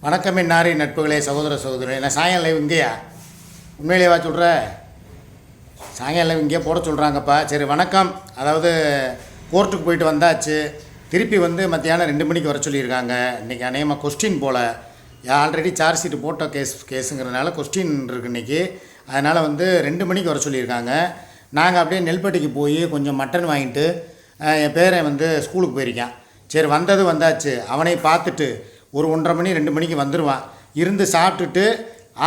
வணக்கம் நாரி நட்புகளே, சகோதர சகோதரி. நான் சாயங்காலம் லைவ் இங்கேயா? உண்மையிலேவா சொல்கிற? சாயங்காலம் லைவ் இங்கேயே போட சொல்கிறாங்கப்பா. சரி, வணக்கம். அதாவது கோர்ட்டுக்கு போயிட்டு வந்தாச்சு. திருப்பி வந்து மத்தியானம் 2 மணிக்கு வர சொல்லியிருக்காங்க. இன்றைக்கி அநேகமாக கொஸ்டின் போல் ஆல்ரெடி சார்ஜ் ஷீட்டு போட்ட கேஸுங்கிறதுனால கொஸ்டின் இருக்குது இன்றைக்கி. அதனால் வந்து 2 மணிக்கு வர சொல்லியிருக்காங்க. நாங்கள் அப்படியே நெல்பட்டிக்கு போய் கொஞ்சம் மட்டன் வாங்கிட்டு என் பேரன் வந்து ஸ்கூலுக்கு போயிருக்கான். சரி, வந்தாச்சு. அவனை பார்த்துட்டு ஒரு 1:30 மணி 2 மணிக்கு வந்துடுவான். இருந்து சாப்பிட்டுட்டு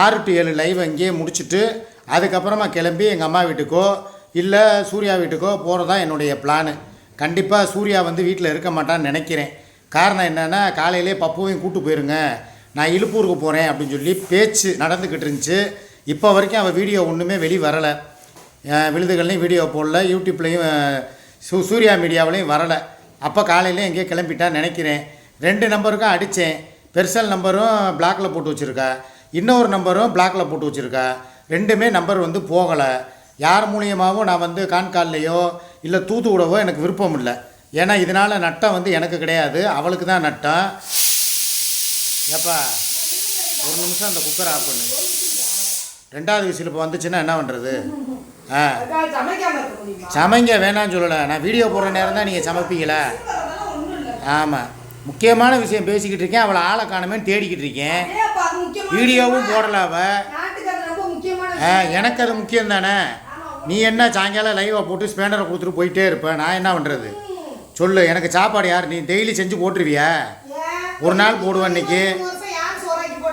6 to 7 லைவ் அங்கேயே முடிச்சுட்டு அதுக்கப்புறமா கிளம்பி எங்கள் அம்மா வீட்டுக்கோ இல்லை சூர்யா வீட்டுக்கோ போகிறதா என்னுடைய பிளானு. கண்டிப்பாக சூர்யா வந்து வீட்டில் இருக்க மாட்டான்னு நினைக்கிறேன். காரணம் என்னென்னா, காலையிலே பப்புவையும் கூட்டு போயிருங்க, நான் இழுப்பூருக்கு போகிறேன் அப்படின்னு சொல்லி பேச்சு நடந்துக்கிட்டு இருந்துச்சு. இப்போ வரைக்கும் அவள் வீடியோ ஒன்றுமே வெளியே வரலை. விழுதுகள்லையும் வீடியோ போடல, யூடியூப்லேயும் சூர்யா மீடியாவிலையும் வரலை. அப்போ காலையிலே எங்கேயோ கிளம்பிட்டான்னு நினைக்கிறேன். 2 நம்பருக்கும் அடித்தேன். பெர்சல் நம்பரும் பிளாக்கில் போட்டு வச்சுருக்கா, இன்னொரு நம்பரும் பிளாக்கில் போட்டு வச்சுருக்கா. 2மே நம்பர் வந்து போகலை. யார் மூலியமாகவும் நான் வந்து கான்கால்லையோ இல்லை தூத்து விடவோ எனக்கு விருப்பம் இல்லை. ஏன்னா இதனால் நட்டம் வந்து எனக்கு கிடையாது, அவளுக்கு தான் நட்டம். ஏப்பா ஒரு நிமிஷம் அந்த குக்கரை ஆஃப் பண்ணு. 2வது விசில் இப்போ வந்துச்சுன்னா என்ன பண்ணுறது? சமைங்க வேணான்னு சொல்லலை. நான் வீடியோ போடுற நேரம் தான் நீங்கள் சமைப்பீங்களா? ஆமாம், முக்கியமான விஷயம் பேசிக்கிட்டு இருக்கேன். அவளை ஆளை காணுமேன்னு தேடிக்கிட்டு இருக்கேன். வீடியோவும் போடல அவள். எனக்கு அது முக்கியம் தானே. நீ என்ன சாயங்காலம் லைவை போட்டு ஸ்பேனரை கொடுத்துட்டு போயிட்டே இருப்பேன், நான் என்ன பண்ணுறது சொல்லு? எனக்கு சாப்பாடு யார்? நீ டெய்லி செஞ்சு போட்டுருவியா? ஒரு நாள் போடுவேன். இன்றைக்கி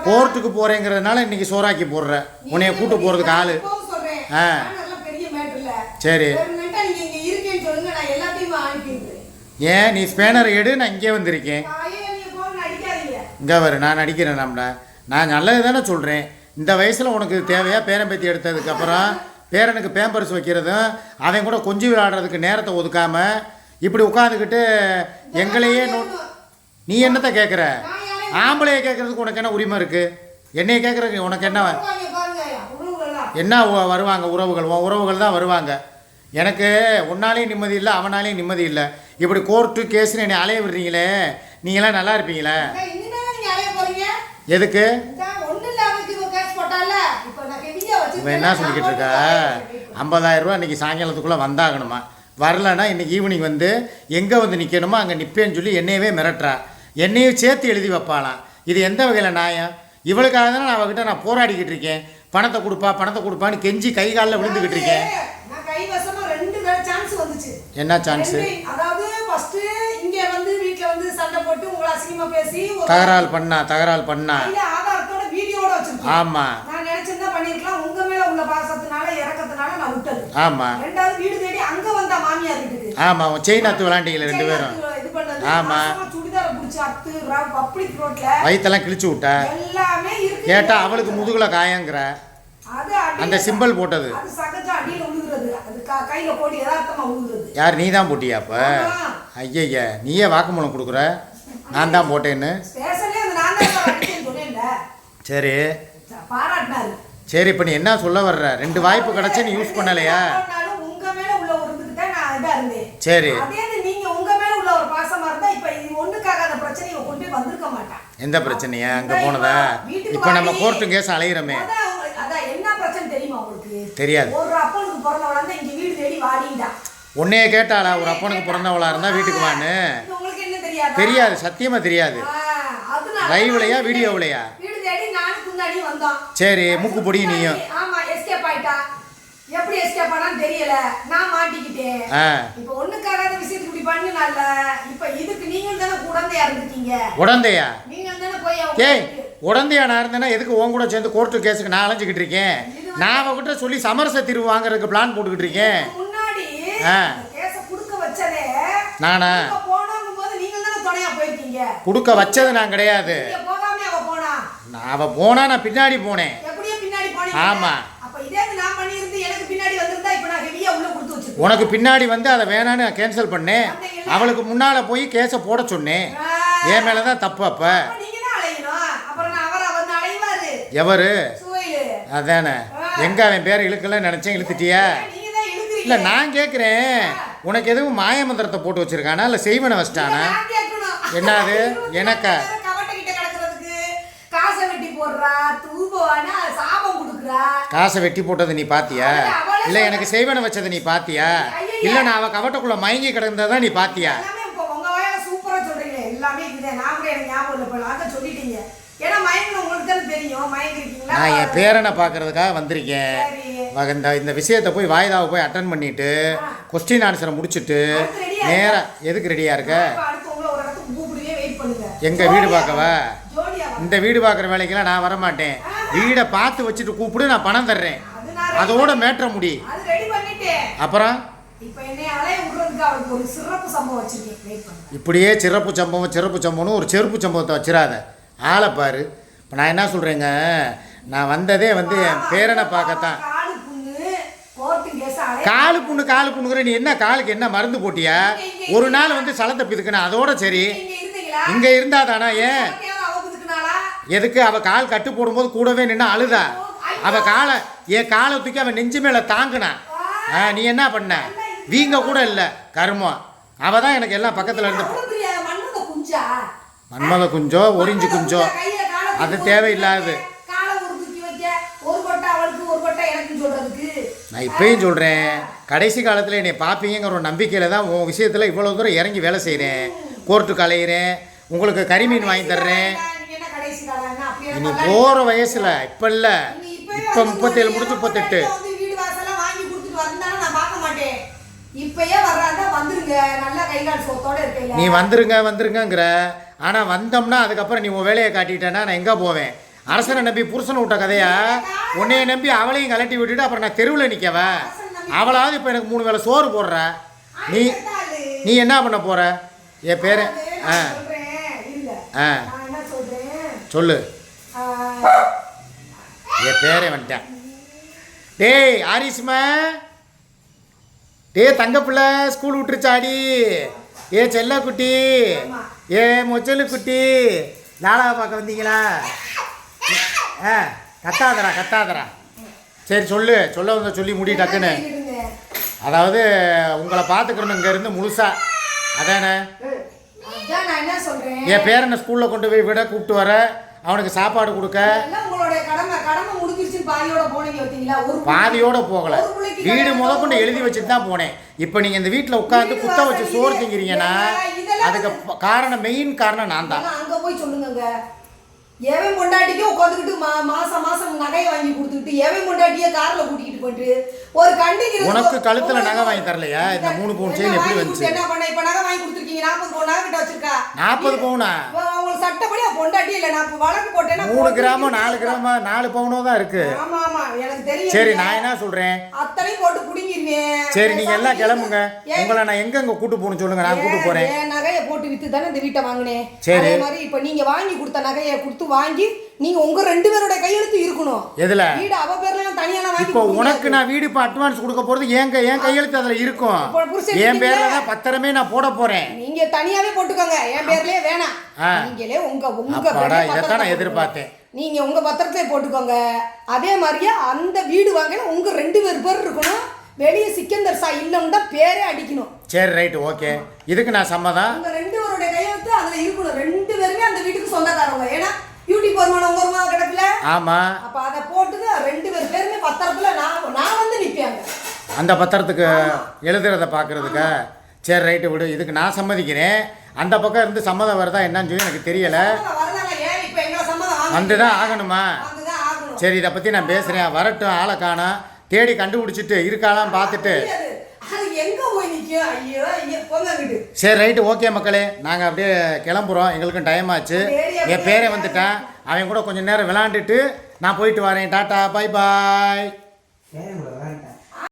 கோர்ட்டுக்கு போகிறேங்கிறதுனால இன்றைக்கி சோறாக்கி போடுறேன். உன்னைய கூட்டு போகிறதுக்கு ஆள். சரி, ஏன் நீ ஸ்பேனரை எடு, நான் இங்கே வந்திருக்கேன். இங்கே வரு, நான் நடிக்கிறேன். நான் நல்லது தானே சொல்கிறேன். இந்த வயசில் உனக்கு தேவையா? பேரன் பேத்தி எடுத்ததுக்கப்புறம் பேரனுக்கு பேம்பர்ஸ் வைக்கிறதும் அவன் கூட கொஞ்சம் விளையாடுறதுக்கு நேரத்தை ஒதுக்காமல் இப்படி உட்காந்துக்கிட்டு எங்களையே நீ என்னத்தை கேட்குற? ஆம்பளையை கேட்குறதுக்கு உனக்கு என்ன உரிமை இருக்குது? என்னையை கேட்குறதுக்கு உனக்கு என்ன வருவாங்க உறவுகள்? உறவுகள் தான் வருவாங்க. எனக்கு உன்னாலேயும் நிம்மதி இல்லை, அவனாலேயும் நிம்மதி இல்லை. இப்படி கோர்ட்டு கேஸுன்னு என்னை அலைய விடுறீங்களே, நீங்களாம் நல்லா இருப்பீங்களே? எதுக்கு இவன் என்ன சொல்லிக்கிட்டு இருக்கா? 50,000 ரூபா இன்றைக்கி சாயங்காலத்துக்குள்ளே வந்தாகணுமா? வரலன்னா இன்றைக்கி ஈவினிங் வந்து எங்கே வந்து நிற்கணுமோ அங்கே நிற்பேன்னு சொல்லி என்னையவே மிரட்டுறா. என்னையும் சேர்த்து எழுதி வைப்பாளாம். இது எந்த வகையில் நியாயம்? இவளுக்காக தானே நான் அவகிட்ட நான் போராடிக்கிட்டு இருக்கேன். பணத்தை கொடுப்பான்னு கெஞ்சி கை காலில் விழுந்துக்கிட்டு இருக்கேன். என்ன சான்ஸ்? தகராறு பண்ணா ஆமா ஆமா ஆமா செயினாத்து விளாண்டிங்களே 2 பேரும். ஆமா, வயிற்றெல்லாம் கிழிச்சு விட்ட. கேட்டா அவளுக்கு முதுகுல காயங்கிற அந்த சிம்பிள் போட்டது யார்? நீ தான் போட்டியா? அப்ப ஐயா, நீயே வாக்குமூலம் கொடுக்குற நான் தான் போட்டேன்னு. சரி சரி, இப்போ நீ என்ன சொல்ல வர்ற? 2 வாய்ப்பு கிடச்சி நீ யூஸ் பண்ணலையா? சரி, எந்த பிரச்சனையா? அங்கே போனதா? இப்போ நம்ம கோர்ட்டு கேஸ் அலையிறமே. தெரியாது. உன்னைய கேட்டாளா? ஒரு அப்பனுக்கு பிறந்தவளா இருந்தா வீட்டுக்கு வான்னு தெரியாது. சத்தியமா தெரியாது. லைவ்லையா வீடியோவிலையா? சரி, மூக்கு பொடி நீயும். எப்படி எஸ்கேப் ஆனான்னு தெரியல, நான் மாட்டிக்கிட்டேன். இப்போ ஒண்ணுக்காகாத விஷயத்துக்கு இப்படி பண்ணனால இப்போ இதுக்கு நீங்க தான உடந்தையா இருந்தீங்க. உடந்தையா? நீங்க தான போய் ஏய், உடந்தையா நான் இருந்தேனா எதுக்கு உன் கூட சேர்ந்து கோர்ட்டு கேஸுக்கு நான் அலைஞ்சிக்கிட்டு இருக்கேன்? நான் அவகிட்ட சொல்லி சமரச தீர்வு வாங்குறதுக்கு பிளான் போட்டுக்கிட்டு இருக்கேன். முன்னாடி கேஸ குடுக்க வச்சதே நானா? போனங்கும்போது நீங்க தான துணையா போயிட்டீங்க. குடுக்க வச்சது நான் கிடையாது. நீங்க போகாம அவ போனா. அவ போனா நான் பின்னாடி போனேன். எப்படியே பின்னாடி போனீங்க? ஆமா. அப்ப இதே நான் பண்ணி இருந்து எனக்கு பின்னாடி வந்திருந்தா இப்ப நான் ஹெவியா உள்ள கொடுத்து வச்சிருப்பேன். உனக்கு பின்னாடி வந்து அதை வேணான்னு கேன்சல் பண்ணேன். அவளுக்கு முன்னால போய் கேஸை போட சொன்னேன். என் மேல தான் தப்பு. அப்ப நீங்க தான் அலையணும். அப்புறம் நான் அவரை வந்து அலைவாரு. எவரு? சுவையில. அதானே. எங்க அவன் பேரை இழுக்கல நினைச்சேன், இழுத்துட்டியா? நீங்க தான் இழுக்குறீங்க. இல்ல நான் கேட்குறேன், உனக்கு எதுவும் மாய மந்திரத்தை போட்டு வச்சிருக்கானா இல்லை செய்வனை வச்சிட்டானா? என்னது? எனக்கா? காசை வெட்டி போட்டதை நீ பாத்தியா? இல்லை எனக்கு செய்வனை வச்சதை நீ பாத்தியா? இல்லை நான் அவள் கவட்டக்குள்ளே மயங்கி கிடந்ததை நீ பாத்தியா? எல்லாமே இப்போ உங்க வாயால சூப்பரா சொல்றீங்க. எல்லாமே இதுதான். நான் கூட எனக்கு ஞாபகம் இல்லை. இப்போ அதான் சொல்லிட்டீங்க. ஏன்னா மயங்கணும் உங்களுக்கு தான் தெரியும். மயங்கிருக்கீங்களா? நான் என் பேரனை பார்க்கறதுக்காக வந்திருக்கேன். சரி. இந்த விஷயத்தை போய் வாய்தாவை போய் அட்டன் பண்ணிட்டு கொஸ்டின் ஆன்சரை முடிச்சுட்டு நேராக எதுக்கு ரெடியாக இருக்க? இப்ப அடுத்து உங்களை ஒரு இடத்துக்கு கூப்பிடுவே, வெயிட் பண்ணுங்க. எங்க வீடு பார்க்கவா? ஜோடியா வா. இந்த வீடு பார்க்குற வேலைக்கெல்லாம் நான் வரமாட்டேன். வீடை பார்த்து வச்சுட்டு கூப்பிடு, நான் பணம் தர்றேன். அது நான் அதோட மேட்ற முடி. அது ரெடி பண்ணிட்டேன். அப்புறம் இப்போ என்னை அலைய விடுறதுக்கு அவருக்கு ஒரு சிறப்பு சம்பவம் வச்சிருக்கேன். வெயிட் பண்ணுங்க. இப்படியே சிறப்பு சம்பவம்னு ஒரு செருப்பு சம்பவத்தை வச்சிடாத. ஆளை பாரு. இப்போ நான் என்ன சொல்கிறேங்க, நான் வந்ததே வந்து என் பேரனை பார்க்கத்தான். காலு புண்ணு, கோர்ட்டு கேஸ் அலைய. காலு புண்ணுங்கிற நீ என்ன காலுக்கு என்ன மருந்து போட்டியா? ஒரு நாள் வந்து சலத்தை பிதுக்குன அதோட சரி. நீங்க இருந்தீங்களா? இங்கே இருந்தா தானா? ஏன் அவகுதுக்குனாளா? எதுக்கு அவள் கால் கட்டு போடும்போது கூடவே நின்று அழுதா? அவள் காலை என் காலை தூக்கி அவன் நெஞ்சு மேலே தாங்கினா. நீ என்ன பண்ண? வீங்க கூட இல்லை கருமம். அவள் தான் எனக்கு எல்லாம் பக்கத்தில் இருந்து. மன்மத குஞ்சா? மன்மத குஞ்சோ ஒரிஞ்சு குஞ்சோ அது தேவையில்லாது. காலை ஒரு தூக்கி வைக்க, ஒரு கொட்டை அவளுக்கு ஒரு கொட்டை எனக்கு சொல்றதுக்கு. நான் இப்பயும் சொல்கிறேன், கடைசி காலத்தில் என்னை பார்ப்பீங்கிற ஒரு நம்பிக்கையில் தான் உன் விஷயத்தில் இவ்வளோ தூரம் இறங்கி வேலை செய்கிறேன். கோர்ட்டுக்கு அலையிறேன், உங்களுக்கு கறிமீன் வாங்கி தர்றேன். நீங்க என்ன கடைசி காலம்னா அப்படியே இனி போகிற வயசில் இப்போ இல்லை, இப்போ 37 முடிச்சு 38. வீடு வாசலாம் வாங்கி கொடுத்துட்டு வந்தாலும் நான் பார்க்க மாட்டேன். இப்பயே வர்றாங்க, வந்துருங்க. நல்லா கை கால் சோத்தோட இருக்கீங்க. நீ வந்துருங்கிற. ஆனால் வந்தோம்னா அதுக்கப்புறம் நீ உன் வேலையை காட்டிட்டேன்னா நான் எங்கே போவேன்? அரசனை நம்பி புருஷனை விட்ட கதையா? உன்னைய நம்பி அவளையும் கலட்டி விட்டுட்டு அப்புறம் நான் தெருவில் நிற்கவ? அவளாவது இப்போ எனக்கு 3 வேளை சோறு போடுற. நீ என்ன பண்ண போகிற? என் பேர் சொல்லு. என் பேரே வந்துட்டேன். டேய் ஆரிஸ்மா, டேய் தங்க பிள்ளை ஸ்கூல் விட்டுருச்சாடி. ஏ செல்ல குட்டி, ஏ மொச்சலு குட்டி, லாலாவை பார்க்க வந்தீங்களா? கத்தாதரா. சரி சொல்ல வந்த சொல்லி முடி டக்குன்னு. அதாவது உங்களை பார்த்துக்கணும் இங்கேருந்து முழுசா. அதானே என் பேரனை ஸ்கூலில் கொண்டு போய் விட கூப்பிட்டு வர, அவனுக்கு சாப்பாடு கொடுக்க. பாதியோட போகல, வீடு முதற்கொண்டு எழுதி வச்சுட்டு தான் போனேன். இப்போ நீங்கள் இந்த வீட்டில் உட்காந்து குத்த வச்சு சோறு திங்கிறீங்கன்னா அதுக்கு காரணம், மெயின் காரணம் நான் தான். அங்கே போய் சொல்லுங்க. எவன் பொண்டாட்டிக்கே உட்காந்துக்கிட்டு மாசம் நகையை வாங்கி கொடுத்துக்கிட்டு எவன் பொண்டாட்டியே காரில் கூட்டிகிட்டு போயிட்டு ஒரு கண்டிக்கு. உனக்கு கழுத்தில் நகை வாங்கி தரலையா? இந்த 3 பவுன் செயின் எப்படி வந்துச்சு? என்ன பண்ண? இப்போ நகை வாங்கி கொடுத்துருக்கீங்க. 40 பவுன் நகை கிட்ட வச்சிருக்கா. 40 பவுனா? உங்களுக்கு சட்டப்படி பொண்டாட்டி இல்லை. நான் இப்போ வழக்கு போட்டேன்னா 3 கிராமோ 4 கிராமோ 4 பவுனோ தான் இருக்கு. ஆமா எனக்கு தெரியும். சரி நான் என்ன சொல்றேன், அத்தனையும் போட்டு குடிங்கிருவேன். சரி நீங்க எல்லாம் கிளம்புங்க. உங்களை நான் எங்க கூட்டு போகணும் சொல்லுங்க, நான் கூட்டு போறேன். நகையை போட்டு வித்து தானே இந்த வீட்டை வாங்கினேன். சரி அதே மாதிரி இப்போ நீங்க வாங்கி கொடுத்த நகையை கொடுத்து வாங்கி நீங்க உங்க 2 பேரோட கையெழுத்து இருக்கணும். எதுல? வீடு அவ பேர்ல தனியா வாங்கி. இப்போ உனக்கு நான் வீடு இப்ப அட்வான்ஸ் கொடுக்க போறது என் கையெழுத்து அதுல இருக்கும். என் பேர்ல தான் பத்திரமே நான் போட போறேன். நீங்க தனியாவே போட்டுக்கோங்க, என் பேர்லயே வேணாம். நீங்களே உங்க பேர்ல இதைத்தான் நான் எதிர்பார்த்தேன். நீங்க உங்க பத்திரத்திலே போட்டுக்கோங்க. அதே மாதிரியே அந்த வீடு வாங்கினா உங்க 2 பேர் இருக்கணும். வெளியே சிக்கந்தர் சா இல்லம்னா பேரே அடிக்கணும். சரி ரைட் ஓகே, இதுக்கு நான் சம்மதம். உங்க 2 பேரோட கையெழுத்து அதுல இருக்கணும். 2 பேருமே அந்த வீட்டுக்கு சொந்தக்காரங்க. ஏன்னா யூடியூப் வருமானம் கிடக்குல. ஆமா, அப்ப அதை போட்டுது 2 பேருமே பத்திரத்துல நான் வந்து நிப்பேன் அந்த பத்திரத்துக்கு எழுதுறத பாக்குறதுக்கு. சரி ரைட்டு விடு, இதுக்கு நான் சம்மதிக்கிறேன். அந்த பக்கம் இருந்து சம்மதம் வருதா என்னன்னு சொல்லி எனக்கு தெரியல. வந்துதான் ஆகணுமா? சரி இதை பத்தி நான் பேசுறேன். வரட்டும், ஆளை காணோம், தேடி கண்டுபிடிச்சிட்டு இருக்காளான்னு பார்த்துட்டு. சரி ரைட்டு ஓகே மக்களே, நாங்கள் அப்படியே கிளம்புறோம். எங்களுக்கும் டைம் ஆச்சு. என் பேரே வந்துட்டேன். அவன் கூட கொஞ்சம் நேரம் விளாண்டுட்டு நான் போயிட்டு வரேன். டாட்டா, பாய் பாய்.